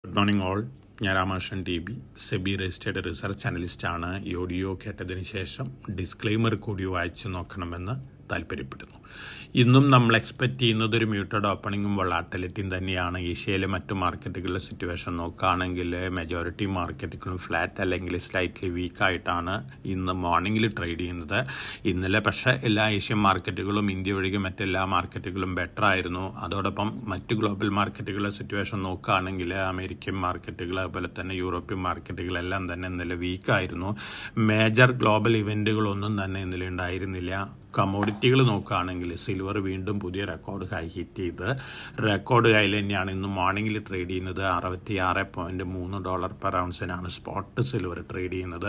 Good morning all. ഞാൻ Ramakrishnan TB, SEBI registered research അനലിസ്റ്റാണ്. ഈ ഓഡിയോ കേട്ടതിന് ശേഷം ഡിസ്ക്ലെയിമർ കൂടി വായിച്ചു നോക്കണമെന്ന് താല്പര്യപ്പെടുന്നു. ഇന്നും നമ്മൾ എക്സ്പെക്റ്റ് ചെയ്യുന്നത് ഒരു മ്യൂട്ടഡ് ഓപ്പണിങ്ങും വൊളാറ്റിലിറ്റിയും തന്നെയാണ്. ഏഷ്യയിലെ മറ്റു മാർക്കറ്റുകളിലെ സിറ്റുവേഷൻ നോക്കുകയാണെങ്കിൽ മെജോറിറ്റി മാർക്കറ്റുകളും ഫ്ലാറ്റ് അല്ലെങ്കിൽ സ്ലൈറ്റ്ലി വീക്കായിട്ടാണ് ഇന്ന് മോർണിംഗിൽ ട്രേഡ് ചെയ്യുന്നത്. ഇന്നലെ പക്ഷേ എല്ലാ ഏഷ്യൻ മാർക്കറ്റുകളും ഇന്ത്യ ഒഴികെ മറ്റെല്ലാ മാർക്കറ്റുകളും ബെറ്റർ ആയിരുന്നു. അതോടൊപ്പം മറ്റ് ഗ്ലോബൽ മാർക്കറ്റുകളിലെ സിറ്റുവേഷൻ നോക്കുകയാണെങ്കിൽ അമേരിക്കൻ മാർക്കറ്റുകൾ അതുപോലെ തന്നെ യൂറോപ്യൻ മാർക്കറ്റുകളെല്ലാം തന്നെ ഇന്നലെ വീക്കായിരുന്നു. മേജർ ഗ്ലോബൽ ഇവൻറ്റുകളൊന്നും തന്നെ ഇന്നലെ ഉണ്ടായിരുന്നില്ല. കമ്മോഡിറ്റികൾ നോക്കുകയാണെങ്കിൽ സിൽവർ വീണ്ടും പുതിയ റെക്കോർഡ് ഹൈ ഹിറ്റ് ചെയ്ത് റെക്കോർഡ് ഹൈയിൽ തന്നെയാണ് ഇന്ന് മോർണിംഗിൽ ട്രേഡ് ചെയ്യുന്നത്. $66.3 പെർ ഔൺസിനാണ് സ്പോട്ട് സിൽവർ ട്രേഡ് ചെയ്യുന്നത്.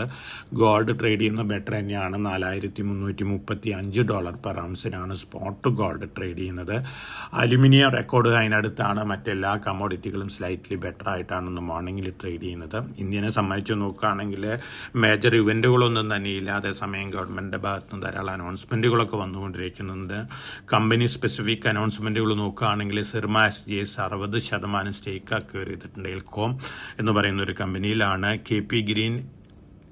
ഗോൾഡ് ട്രേഡ് ചെയ്യുന്ന ബെറ്റർ തന്നെയാണ്. $4,335 പെർ ഔൺസിനാണ് സ്പോട്ട് ഗോൾഡ് ട്രേഡ് ചെയ്യുന്നത്. അലുമിനിയം റെക്കോർഡ് ഹൈനടുത്താണ്. മറ്റെല്ലാ കമ്മോഡിറ്റികളും സ്ലൈറ്റ്ലി ബെറ്റർ ആയിട്ടാണ് ഇന്ന് മോർണിംഗിൽ ട്രേഡ് ചെയ്യുന്നത്. ഇന്ത്യനെ സംബന്ധിച്ച് നോക്കുകയാണെങ്കിൽ മേജർ ഇവൻറ്റുകളൊന്നും തന്നെ ഇല്ല. അതേസമയം ഗവൺമെൻറ്റിൻ്റെ ഭാഗത്ത് നിന്ന് ധാരാളം അനൗൺസ്മെൻറ്റുകളൊക്കെ വന്നുകൊണ്ടിരിക്കുന്നുണ്ട്. കമ്പനി സ്പെസിഫിക് അനൗൺസ്മെൻറ്റുകൾ നോക്കുകയാണെങ്കിൽ സിർമ SGS 60% സ്റ്റേക്ക് അക്വയർ ചെയ്തിട്ടുണ്ട്. എൽകോം എന്ന് പറയുന്ന ഒരു കമ്പനിയിലാണ്. KP green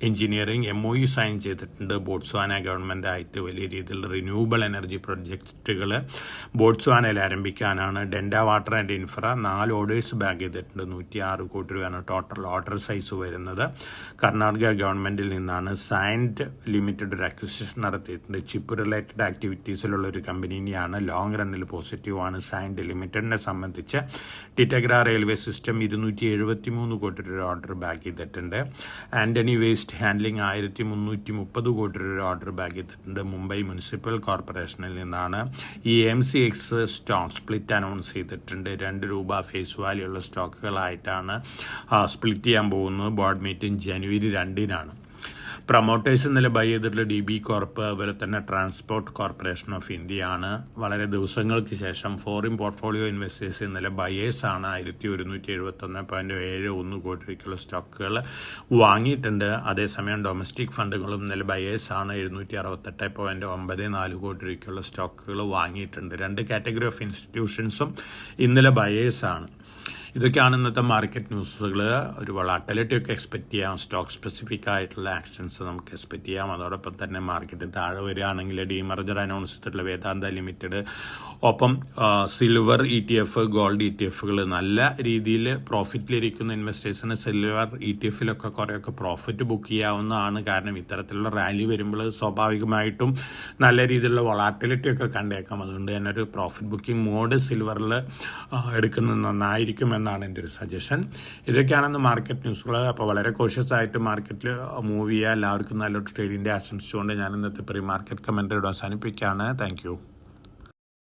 engineering MOU sign ചെയ്തിട്ടുണ്ട് ബോട്സ്വാന ഗവൺമെൻറ്റായിട്ട്. വലിയ രീതിയിലുള്ള റിന്യൂവബിൾ എനർജി പ്രൊജക്റ്റുകൾ ബോട്സ്വാനയിൽ ആരംഭിക്കാനാണ്. Denta water and infra 4 orders bag ചെയ്തിട്ടുണ്ട്. 106 കോടി രൂപയാണ് ടോട്ടൽ ഓർഡർ സൈസ് വരുന്നത്. കർണാടക ഗവൺമെൻറ്റിൽ നിന്നാണ്. സൈൻഡ് ലിമിറ്റഡ് ഒരു അക്വിസിഷൻ നടത്തിയിട്ടുണ്ട്. ചിപ്പ് റിലേറ്റഡ് ആക്ടിവിറ്റീസിലുള്ള ഒരു കമ്പനിയാണ്. ലോങ് റണ്ണിൽ പോസിറ്റീവാണ് സൈൻഡ് ലിമിറ്റഡിനെ സംബന്ധിച്ച്. ടിറ്റഗ്ര റെയിൽവേ സിസ്റ്റം 273 കോടി രൂപ ഓർഡർ ബാഗ് ചെയ്തിട്ടുണ്ട്. ആൻ്റണി വേസ്റ്റ് ഹാൻഡ്ലിംഗ് 1330 കോടി രൂപ ഓർഡർ ബാഗ് ചെയ്തിട്ടുണ്ട്. മുംബൈ മുനിസിപ്പൽ കോർപ്പറേഷനിൽ നിന്നാണ്. ഈ MCX സ്റ്റോക്ക് സ്പ്ലിറ്റ് അനൗൺസ് ചെയ്തിട്ടുണ്ട്. $2 ഫേസ് വാല്യൂ ഉള്ള സ്റ്റോക്കുകളായിട്ടാണ് സ്പ്ലിറ്റ് ചെയ്യാൻ പോകുന്നത്. ബോർഡ് മീറ്റിംഗ് ജനുവരി 2-നാണ്. പ്രൊമോട്ടേഴ്സ് ഇന്നലെ ബൈ ചെയ്തിട്ടുള്ള DB കോർപ്പ് അതുപോലെ തന്നെ ട്രാൻസ്പോർട്ട് കോർപ്പറേഷൻ ഓഫ് ഇന്ത്യയാണ്. വളരെ ദിവസങ്ങൾക്ക് ശേഷം ഫോറിൻ പോർട്ട്ഫോളിയോ ഇൻവെസ്റ്റേഴ്സ് ഇന്നലെ ബയേഴ്സാണ്. 1171.71 കോടി രൂപയ്ക്കുള്ള സ്റ്റോക്കുകൾ വാങ്ങിയിട്ടുണ്ട്. അതേസമയം ഡൊമസ്റ്റിക് ഫണ്ടുകളും ഇന്നലെ ബയേഴ്സാണ്. 768.94 കോടി രൂപയ്ക്കുള്ള സ്റ്റോക്കുകൾ വാങ്ങിയിട്ടുണ്ട്. 2 കാറ്റഗറി ഓഫ് ഇൻസ്റ്റിറ്റ്യൂഷൻസും ഇന്നലെ ബയേഴ്സാണ്. ഇതൊക്കെയാണ് ഇന്നത്തെ മാർക്കറ്റ് ന്യൂസുകൾ. ഒരു വൊളാറ്റിലിറ്റി ഒക്കെ എക്സ്പെക്റ്റ് ചെയ്യാം. സ്റ്റോക്ക് സ്പെസിഫിക് ആയിട്ടുള്ള ആക്ഷൻസ് നമുക്ക് എക്സ്പെക്റ്റ് ചെയ്യാം. അതോടൊപ്പം തന്നെ മാർക്കറ്റ് താഴെ വരികയാണെങ്കിൽ ഡീമർജർ അനൗൺസ് ചെയ്തിട്ടുള്ള വേദാന്ത ലിമിറ്റഡ്, ഒപ്പം സിൽവർ ETF, ഗോൾഡ് ETFകൾ നല്ല രീതിയിൽ പ്രോഫിറ്റിലിരിക്കുന്ന ഇൻവെസ്റ്റേഴ്സിന് സിൽവർ ETFിലൊക്കെ കുറേയൊക്കെ പ്രോഫിറ്റ് ബുക്ക് ചെയ്യാവുന്നതാണ്. കാരണം ഇത്തരത്തിലുള്ള റാലി വരുമ്പോൾ സ്വാഭാവികമായിട്ടും നല്ല രീതിയിലുള്ള വൊളാറ്റിലിറ്റി ഒക്കെ കണ്ടേക്കാം. അതുകൊണ്ട് തന്നെ ഒരു പ്രോഫിറ്റ് ബുക്കിംഗ് മോഡ് സിൽവറിൽ എടുക്കുന്നത് നന്നായിരിക്കും എന്നാണ് എൻ്റെ ഒരു സജഷൻ. ഇതൊക്കെയാണെന്ന് മാർക്കറ്റ് ന്യൂസുകൾ. അപ്പോൾ വളരെ കോഷ്യസ് ആയിട്ട് മാർക്കറ്റിൽ മൂവ് ചെയ്യുക. എല്ലാവർക്കും നല്ലൊരു ട്രേഡിൻ്റെ ആശംസിച്ചുകൊണ്ട് ഞാൻ ഇന്നത്തെ പ്രീ മാർക്കറ്റ് കമൻറ്ററി അവസാനിപ്പിക്കുകയാണ്. Thank you.